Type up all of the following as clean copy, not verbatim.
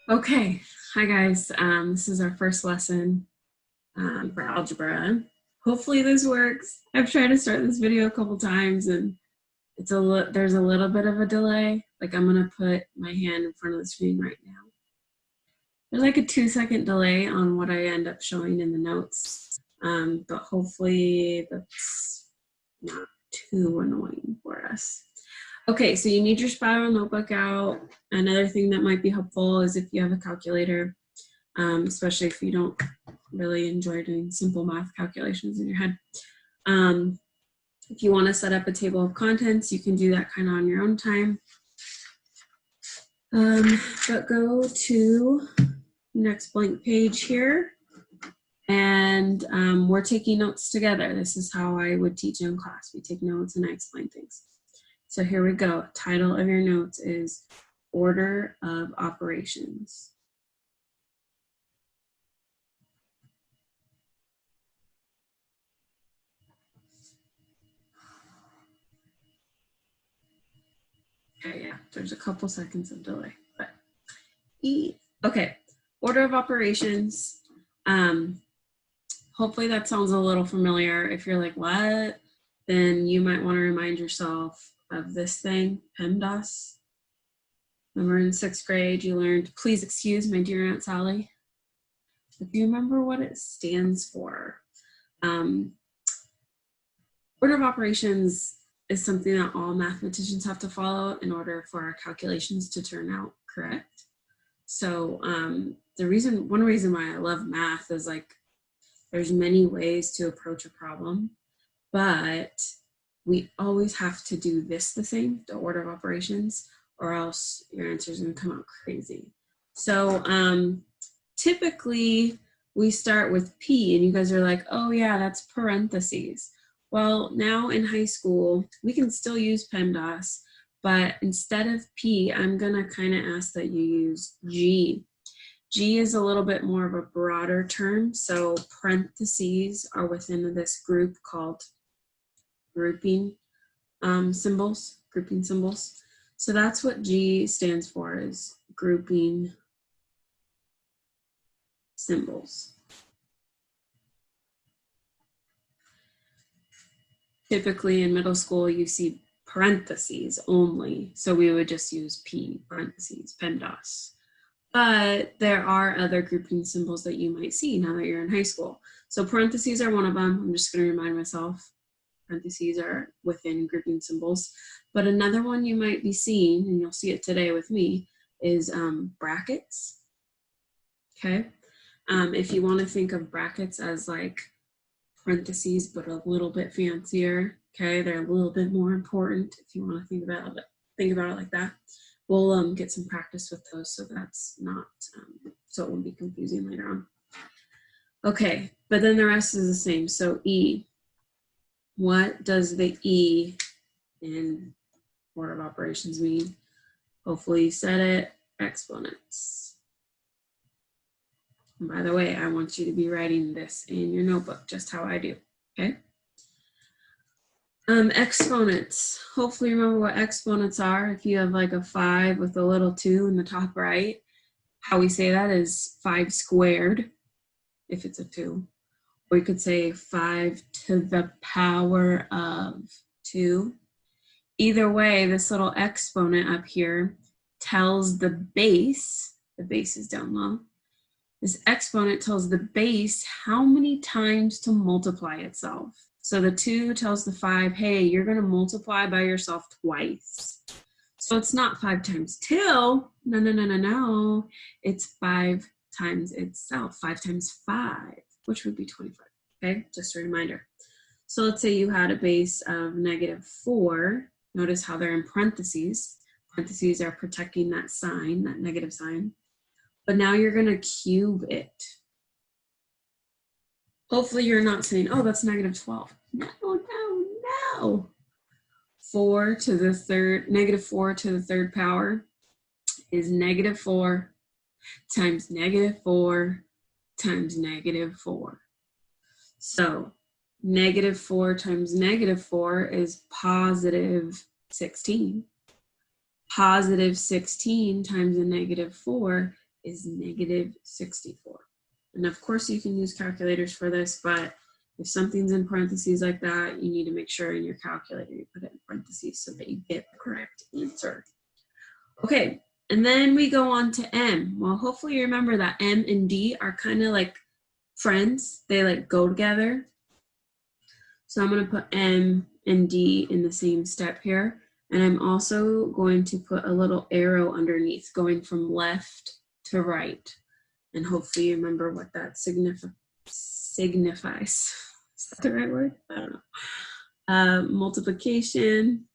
Okay, hi guys. This is our first lesson for algebra. Hopefully this works. I've tried to start this video a couple times and there's a little bit of a delay. Like I'm gonna put my hand in front of the screen right now. There's like a 2-second delay on what I end up showing in the notes, but hopefully that's not too annoying for us. Okay, so you need your spiral notebook out. Another thing that might be helpful is if you have a calculator, especially if you don't really enjoy doing simple math calculations in your head. If you want to set up a table of contents, you can do that kind of on your own time. But go to next blank page here, and we're taking notes together. This is how I would teach in class. We take notes and I explain things. So here we go. Title of your notes is Order of Operations. Okay, yeah, there's a couple seconds of delay, but okay, order of operations. Hopefully that sounds a little familiar. If you're like, what? Then you might want to remind yourself of this thing, PEMDAS. Remember in 6th grade, you learned, please excuse my dear Aunt Sally. If you remember what it stands for, order of operations is something that all mathematicians have to follow in order for our calculations to turn out correct. So one reason why I love math is like there's many ways to approach a problem, but we always have to do this the same, the order of operations, or else your answer is going to come out crazy. So typically we start with P, and you guys are like, oh yeah, that's parentheses. Well, now in high school, we can still use PEMDAS, but instead of P, I'm gonna kind of ask that you use G. G is a little bit more of a broader term, so parentheses are within this group called grouping symbols. So that's what G stands for, is grouping symbols. Typically in middle school, you see parentheses only, so we would just use P, parentheses, PEMDAS. But there are other grouping symbols that you might see now that you're in high school. So parentheses are one of them. I'm just going to remind myself. Parentheses are within grouping symbols. But another one you might be seeing, and you'll see it today with me, is brackets. Okay. If you want to think of brackets as like parentheses, but a little bit fancier. Okay, they're a little bit more important if you want to think about it like that. We'll get some practice with those, so that's not so it won't be confusing later on. Okay, but then the rest is the same. So E. What does the E in order of operations mean? Hopefully you said it. Exponents. And by the way, I want you to be writing this in your notebook, just how I do, okay? Exponents. Hopefully you remember what exponents are. If you have like a 5 with a little 2 in the top right, how we say that is 5 squared, if it's a 2. Or you could say 5 to the power of 2. Either way, this little exponent up here tells the base is down low. This exponent tells the base how many times to multiply itself. So the 2 tells the 5, hey, you're going to multiply by yourself twice. So it's not 5 times 2. No. It's 5 times itself. 5 times 5, which would be 25. Okay, just a reminder. So let's say you had a base of -4. Notice how they're in parentheses. Parentheses are protecting that sign, that negative sign. But now you're going to cube it. Hopefully you're not saying, oh, that's -12. No. 4 to the third, -4 to the third power is -4 times -4 times -4. So -4 times -4 is +16. +16 times a -4 is negative 64. And of course you can use calculators for this, but if something's in parentheses like that, you need to make sure in your calculator you put it in parentheses so that you get the correct answer. Okay, and then we go on to M. Well, hopefully you remember that M and D are kind of like friends. They like go together. So I'm going to put M and D in the same step here. And I'm also going to put a little arrow underneath going from left to right. And hopefully you remember what that signifies. Is that the right word? I don't know. Multiplication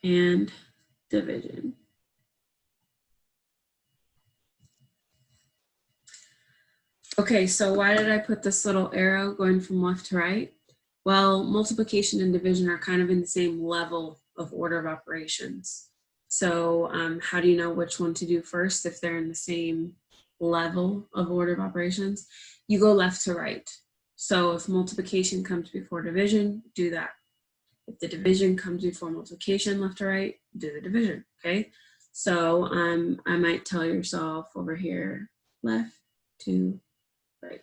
and division. Okay, so why did I put this little arrow going from left to right? Well, multiplication and division are kind of in the same level of order of operations. So how do you know which one to do first if they're in the same level of order of operations? You go left to right. So if multiplication comes before division, do that. If the division comes before multiplication, left to right, do the division, okay? So I might tell yourself over here, left to right.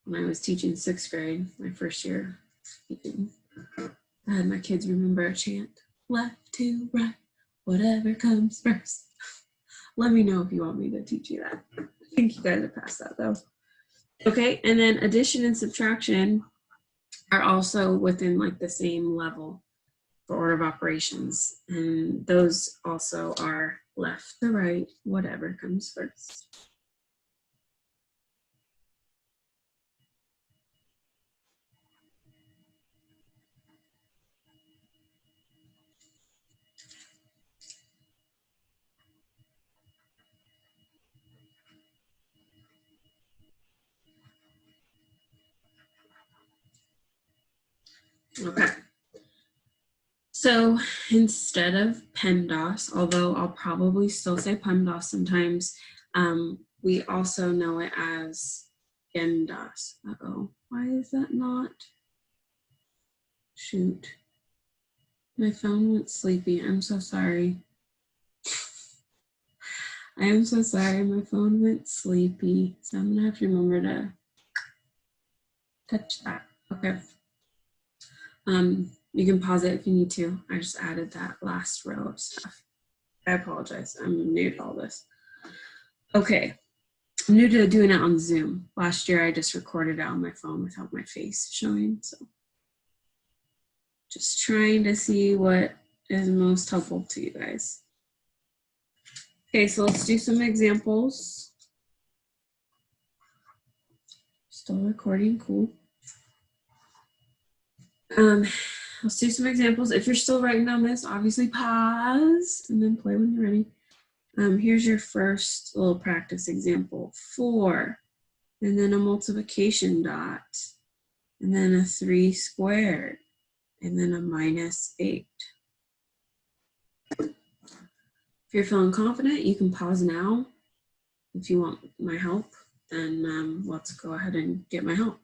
When I was teaching 6th grade, my first year, I had my kids remember a chant, left to right, whatever comes first. Let me know if you want me to teach you that. I think you guys have passed that though. Okay, and then addition and subtraction are also within like the same level for order of operations. And those also are left to right, whatever comes first. Okay. So instead of PEMDAS, although I'll probably still say PEMDAS sometimes, we also know it as GEMDAS. Uh-oh, why is that not? Shoot. My phone went sleepy. I'm so sorry. I am so sorry. My phone went sleepy. So I'm going to have to remember to touch that. Okay. You can pause it if you need to. I just added that last row of stuff. I apologize. I'm new to all this. Okay. I'm new to doing it on Zoom. Last year, I just recorded it on my phone without my face showing. So just trying to see what is most helpful to you guys. Okay, so let's do some examples. Still recording, cool. Let's do some examples. If you're still writing down this, obviously pause and then play when you're ready. Here's your first little practice example. 4, and then a multiplication dot, and then a 3 squared, and then a -8. If you're feeling confident, you can pause now. If you want my help, then let's go ahead and get my help.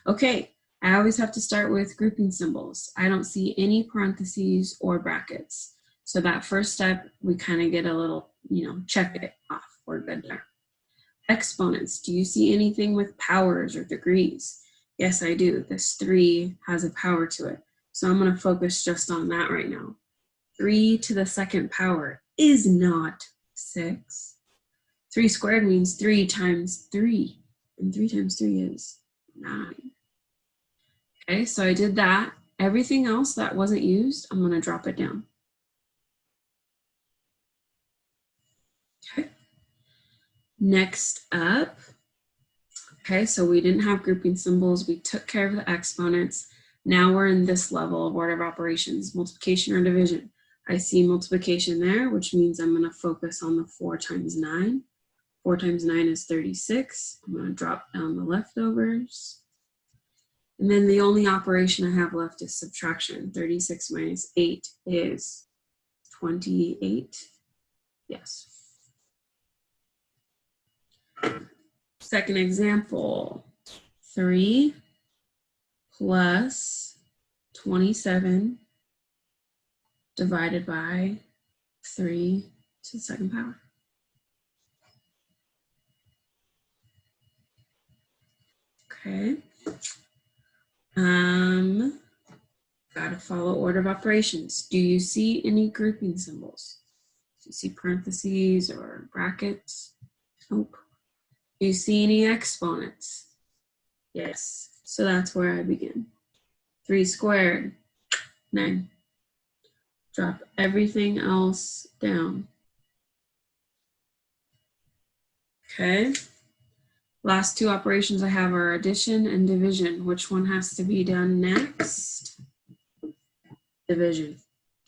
Okay, I always have to start with grouping symbols. I don't see any parentheses or brackets. So that first step, we kind of get a little, check it off. We're good there. Exponents, do you see anything with powers or degrees? Yes, I do. This 3 has a power to it. So I'm going to focus just on that right now. 3 to the 2nd power is not 6. 3 squared means 3 times 3. And 3 times 3 is 9. Okay, so I did that. Everything else that wasn't used, I'm going to drop it down. Okay. Next up, okay, so we didn't have grouping symbols. We took care of the exponents. Now we're in this level of order of operations, multiplication or division. I see multiplication there, which means I'm going to focus on the 4 times 9. 4 times 9 is 36. I'm going to drop down the leftovers. And then the only operation I have left is subtraction. 36 minus 8 is 28. Yes. Second example, 3 plus 27 divided by 3 to the second power. Okay. Gotta follow order of operations. Do you see any grouping symbols? Do you see parentheses or brackets? Nope. Do you see any exponents? Yes. So that's where I begin. 3 squared, 9. Drop everything else down. Okay. Last two operations I have are addition and division. Which one has to be done next? Division.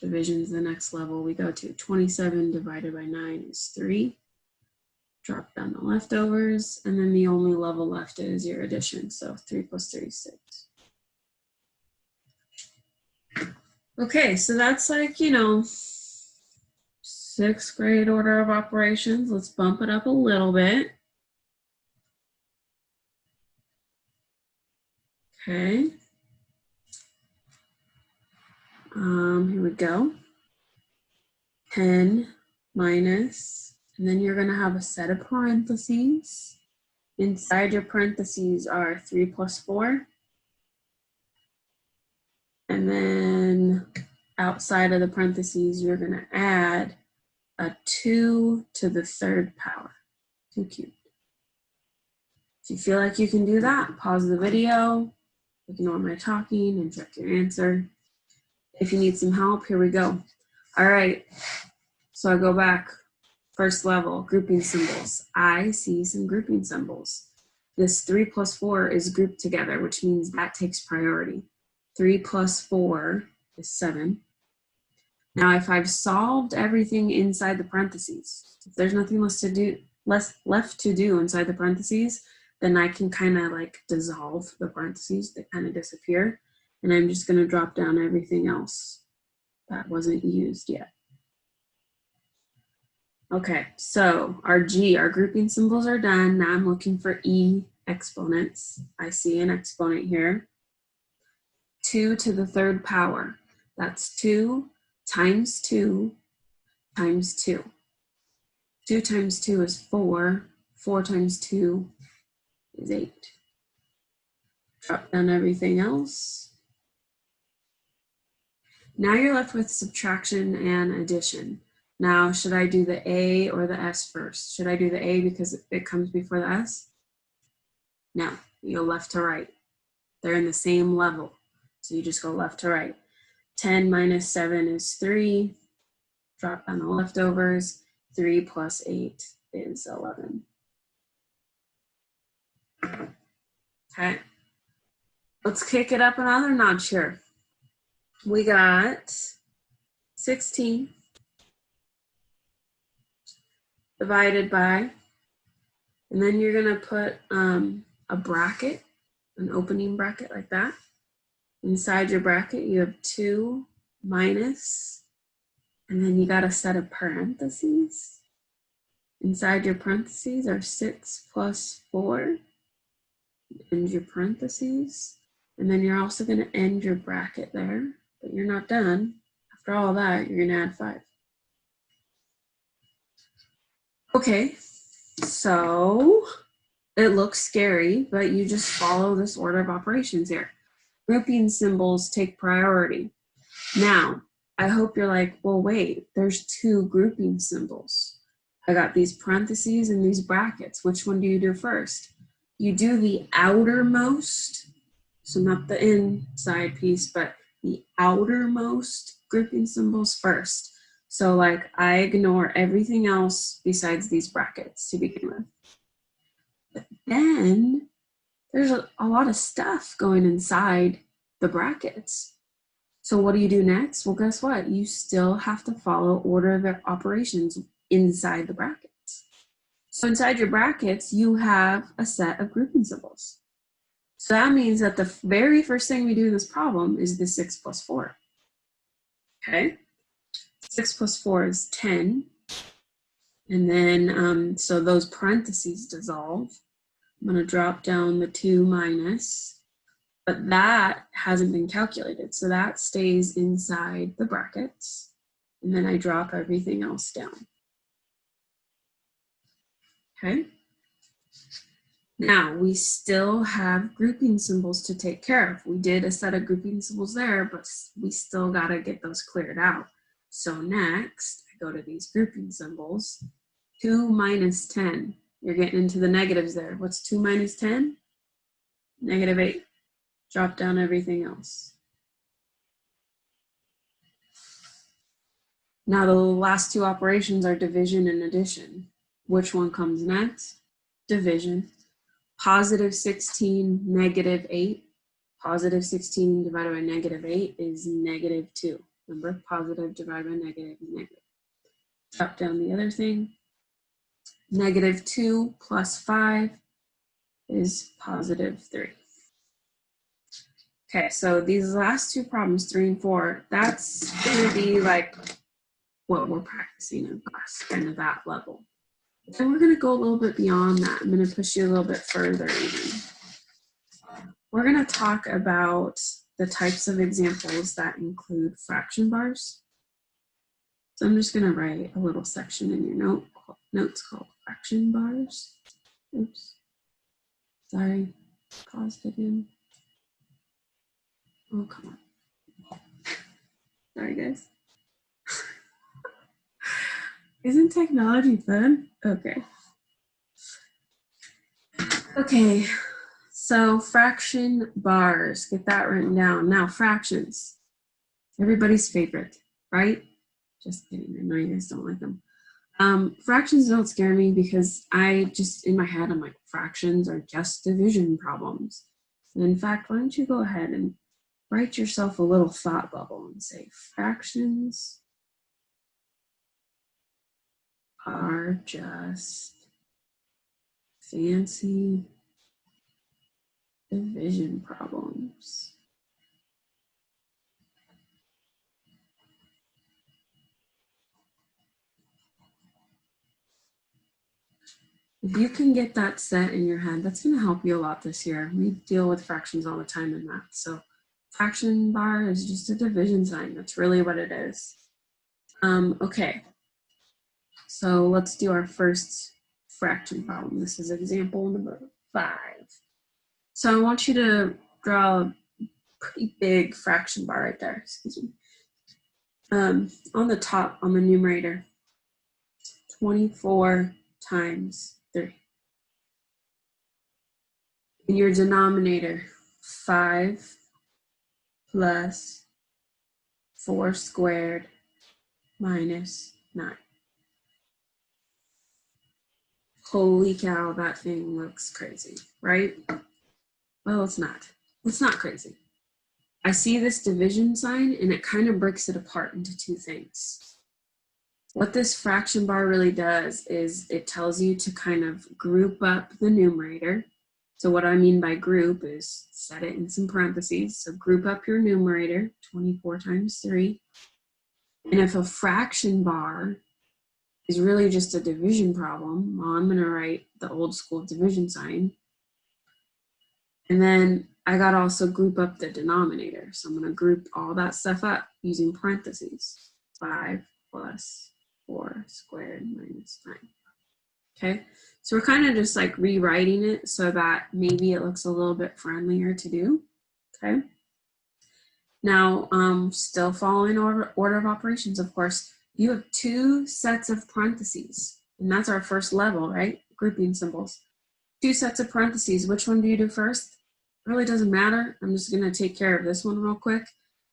Division is the next level we go to. 27 divided by 9 is 3. Drop down the leftovers, and then the only level left is your addition. So 3 plus 3 is 6. Okay, so that's like, 6th grade order of operations. Let's bump it up a little bit. Okay. Here we go. 10 minus, and then you're going to have a set of parentheses. Inside your parentheses are 3 plus 4. And then outside of the parentheses, you're going to add a 2 to the 3rd power, 2 cubed. If you feel like you can do that, pause the video, ignore my talking, and check your answer. If you need some help, here we go. All right, so I go back. First level, grouping symbols. I see some grouping symbols. This 3 plus 4 is grouped together, which means that takes priority. 3 plus 4 is 7. Now, if I've solved everything inside the parentheses, if there's nothing left to do inside the parentheses, then I can kind of like dissolve the parentheses. They kind of disappear. And I'm just going to drop down everything else that wasn't used yet. Okay, so our grouping symbols are done. Now I'm looking for E exponents. I see an exponent here. 2 to the 3rd power. That's 2 times 2 times 2. 2 times 2 is 4. 4 times 2 is 8. Drop down everything else. Now you're left with subtraction and addition. Now, should I do the A or the S first? Should I do the A because it comes before the S? No, you go left to right. They're in the same level. So you just go left to right. 10 minus 7 is 3. Drop down the leftovers. 3 plus 8 is 11. Okay. Let's kick it up another notch here. We got 16 divided by, and then you're going to put a bracket, an opening bracket like that. Inside your bracket, you have 2 minus, and then you got a set of parentheses. Inside your parentheses are 6 plus 4, end your parentheses, and then you're also going to end your bracket there, but you're not done. After all that, you're going to add 5. Okay, so it looks scary, but you just follow this order of operations here. Grouping symbols take priority. Now, I hope you're like, well, wait, there's 2 grouping symbols. I got these parentheses and these brackets. Which one do you do first? You do the outermost, so not the inside piece, but the outermost grouping symbols first. So like I ignore everything else besides these brackets to begin with. But then there's a lot of stuff going inside the brackets. So what do you do next? Well, guess what? You still have to follow order of operations inside the brackets. So inside your brackets, you have a set of grouping symbols. So that means that the very first thing we do in this problem is the 6 plus 4. Okay? 6 plus 4 is 10. And then, so those parentheses dissolve. I'm going to drop down the 2 minus, but that hasn't been calculated. So that stays inside the brackets. and then I drop everything else down. Okay. Now we still have grouping symbols to take care of. We did a set of grouping symbols there, but we still got to get those cleared out. So next, I go to these grouping symbols. 2 minus 10. You're getting into the negatives there. What's 2 minus 10? Negative 8. Drop down everything else. Now the last two operations are division and addition. Which one comes next? Division. Positive 16, negative 8. Positive 16 divided by negative 8 is negative 2. Remember, positive divided by negative is negative. Drop down the other thing. Negative 2 plus 5 is positive 3. Okay, so these last two problems, 3 and 4, that's going to be like what we're practicing in class, kind of that level. And we're going to go a little bit beyond that. I'm going to push you a little bit further even. We're going to talk about the types of examples that include fraction bars. So I'm just going to write a little section in your notes called fraction bars. Oops. Sorry. Paused again. Oh, come on. Sorry, guys. Isn't technology fun? Okay. Okay. So fraction bars, get that written down. Now fractions, everybody's favorite, right? Just kidding, I know you guys don't like them. Fractions don't scare me because I just, in my head, I'm like, fractions are just division problems. And in fact, why don't you go ahead and write yourself a little thought bubble and say, fractions are just fancy division problems. If you can get that set in your head, that's going to help you a lot this year. We deal with fractions all the time in math. So fraction bar is just a division sign. That's really what it is. Okay. So let's do our first fraction problem. This is example number 5. So I want you to draw a pretty big fraction bar right there. Excuse me. On the top, on the numerator, 24 times 3. In your denominator, 5 plus 4 squared minus 9. Holy cow, that thing looks crazy, right? Well, it's not. It's not crazy. I see this division sign and it kind of breaks it apart into two things. What this fraction bar really does is it tells you to kind of group up the numerator. So what I mean by group is set it in some parentheses. So group up your numerator, 24 times 3. And if a fraction bar is really just a division problem, well, I'm going to write the old school division sign. And then I got to also group up the denominator. So I'm going to group all that stuff up using parentheses. 5 plus 4 squared minus 9. Okay, so we're kind of just like rewriting it so that maybe it looks a little bit friendlier to do. Okay. Now, still following order of operations, of course, you have 2 sets of parentheses, and that's our first level, right? Grouping symbols. 2 sets of parentheses. Which one do you do first? It really doesn't matter. I'm just going to take care of this one real quick.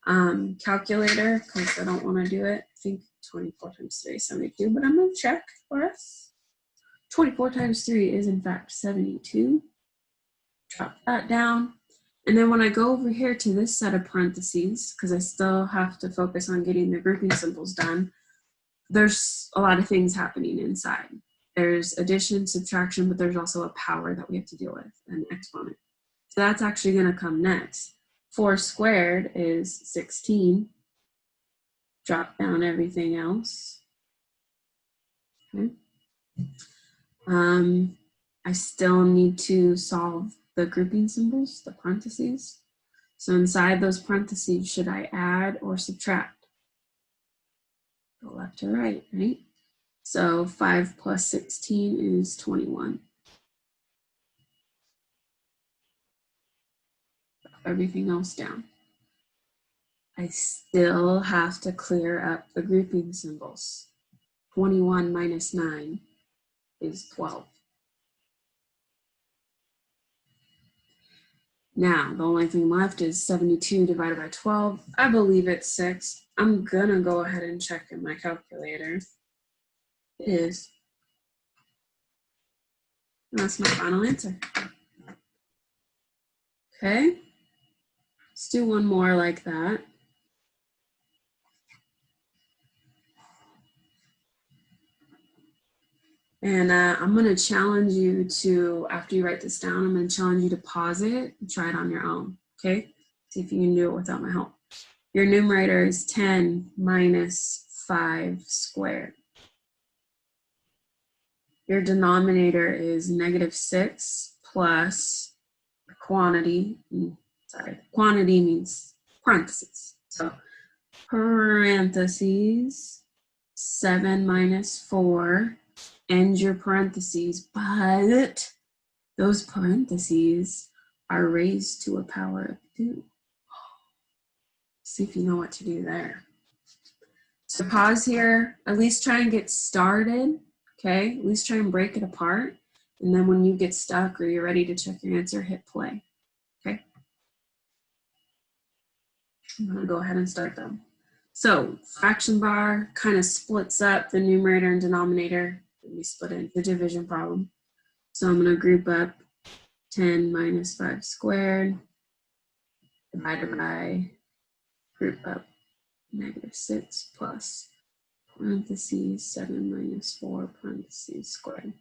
Calculator, because I don't want to do it. I think 24 times 3 is 72, but I'm going to check for us. 24 times 3 is in fact 72. Drop that down. And then when I go over here to this set of parentheses, because I still have to focus on getting the grouping symbols done, there's a lot of things happening inside. There's addition, subtraction, but there's also a power that we have to deal with, an exponent. So that's actually going to come next. 4 squared is 16. Drop down everything else. Okay. I still need to solve the grouping symbols, the parentheses. So inside those parentheses, should I add or subtract? Go left to right, right? So 5 plus 16 is 21. Everything else down. I still have to clear up the grouping symbols. 21 minus 9 is 12. Now, the only thing left is 72 divided by 12. I believe it's 6. I'm gonna go ahead and check in my calculator. It is. And that's my final answer. Okay, let's do one more like that. And I'm going to challenge you to, after you write this down, I'm going to challenge you to pause it and try it on your own, okay? See if you can do it without my help. Your numerator is 10 minus 5 squared. Your denominator is -6 plus quantity. Quantity means parentheses. So parentheses, 7 minus 4. End your parentheses, but those parentheses are raised to a power of 2. See if you know what to do there. So pause here, at least try and get started, okay? At least try and break it apart. And then when you get stuck or you're ready to check your answer, hit play, okay? I'm gonna go ahead and start them. So fraction bar kind of splits up the numerator and denominator. We split it into division problem. So I'm going to group up 10 minus 5 squared divided by group up -6 plus parentheses 7 minus 4 parentheses squared.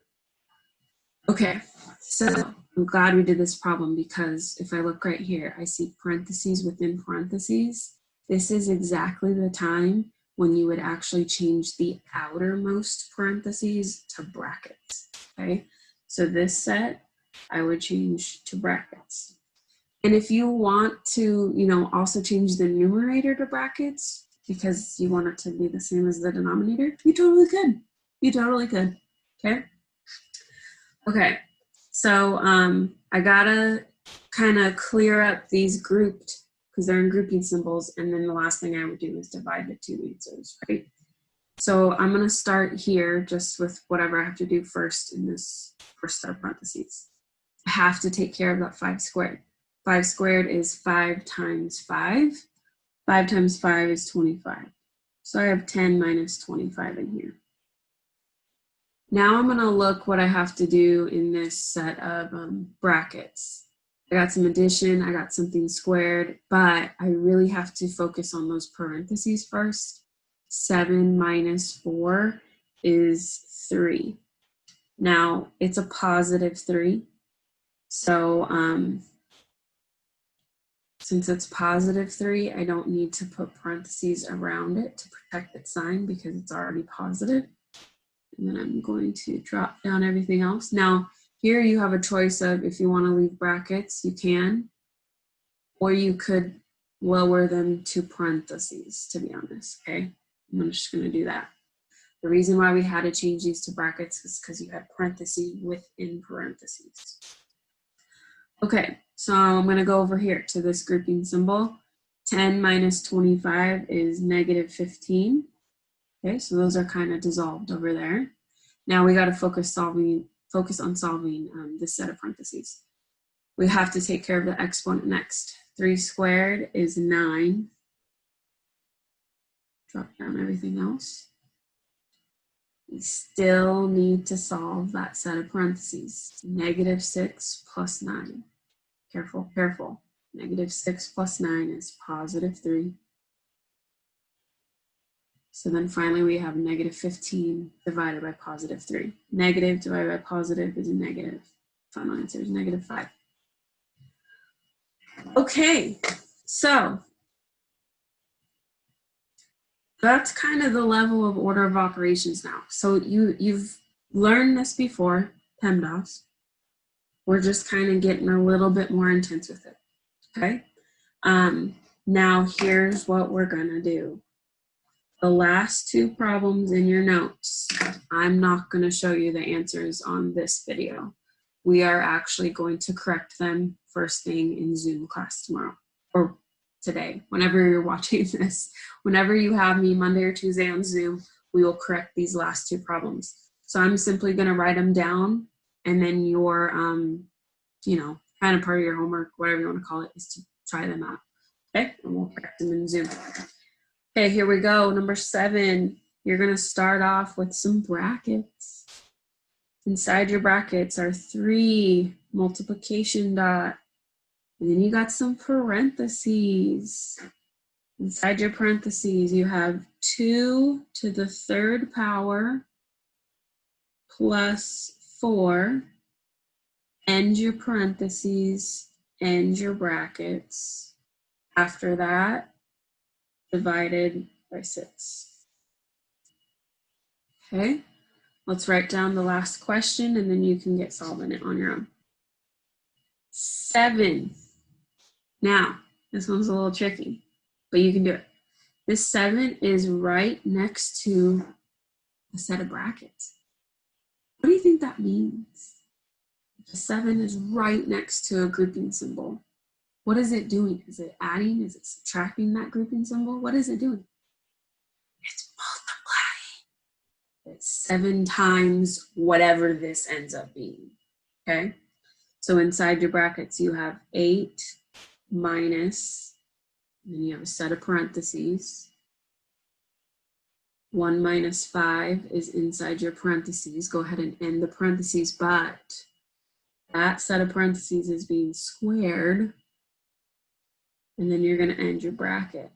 Okay, so I'm glad we did this problem because if I look right here, I see parentheses within parentheses. This is exactly the time when you would actually change the outermost parentheses to brackets, okay? So this set, I would change to brackets. And if you want to, also change the numerator to brackets because you want it to be the same as the denominator, you totally could. You totally could, okay? Okay, so I gotta kind of clear up these grouped because they're in grouping symbols, and then the last thing I would do is divide the two answers, right? So I'm gonna start here just with whatever I have to do first in this first set of parentheses. I have to take care of that 5 squared. 5 squared is 5 times 5. 5 times 5 is 25. So I have 10 minus 25 in here. Now I'm gonna look what I have to do in this set of brackets. I got some addition, I got something squared, but I really have to focus on those parentheses first. 7 minus 4 is 3. Now it's a positive 3. So since it's positive 3, I don't need to put parentheses around it to protect its sign because it's already positive. And then I'm going to drop down everything else. Now, here you have a choice of if you want to leave brackets, you can, or you could lower them to parentheses, to be honest, okay? I'm just going to do that. The reason why we had to change these to brackets is because you had parentheses within parentheses. Okay, so I'm going to go over here to this grouping symbol. 10 minus 25 is -15. Okay, so those are kind of dissolved over there. Now we got to focus on solving this set of parentheses. We have to take care of the exponent next. 3 squared is 9. Drop down everything else. We still need to solve that set of parentheses. -6 plus 9. Careful, careful. -6 plus 9 is +3. So then finally we have -15 divided by +3. Negative divided by positive is a negative. Final answer is -5. Okay, so that's kind of the level of order of operations now. So you've learned this before, PEMDAS. We're just kind of getting a little bit more intense with it, okay? Now here's what we're gonna do. The last two problems in your notes, I'm not going to show you the answers on this video. We are actually going to correct them first thing in Zoom class tomorrow, or today, whenever you're watching this. Whenever you have me Monday or Tuesday on Zoom, we will correct these last two problems. So I'm simply going to write them down, and then your, kind of part of your homework, whatever you want to call it, is to try them out. Okay, and we'll correct them in Zoom. Okay, here we go. Number 7, you're going to start off with some brackets. Inside your brackets are 3 multiplication dot, and then you got some parentheses. Inside your parentheses, you have 2 to the 3rd power plus 4, end your parentheses, end your brackets. After that, divided by 6. Okay, let's write down the last question and then you can get solving it on your own. 7. Now, this one's a little tricky, but you can do it. This 7 is right next to a set of brackets. What do you think that means? The 7 is right next to a grouping symbol. What is it doing? Is it adding? Is it subtracting that grouping symbol? What is it doing? It's multiplying. It's 7 times whatever this ends up being. Okay? So inside your brackets, you have 8 minus, and then you have a set of parentheses. 1 minus 5 is inside your parentheses. Go ahead and end the parentheses, but that set of parentheses is being squared. And then you're going to end your bracket.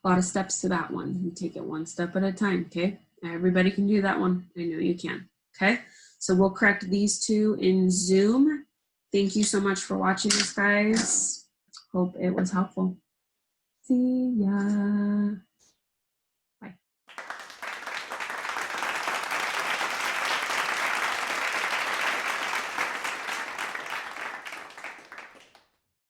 A lot of steps to that one. You take it one step at a time, okay? Everybody can do that one. I know you can, okay? So we'll correct these 2 in Zoom. Thank you so much for watching this, guys. Hope it was helpful. See ya.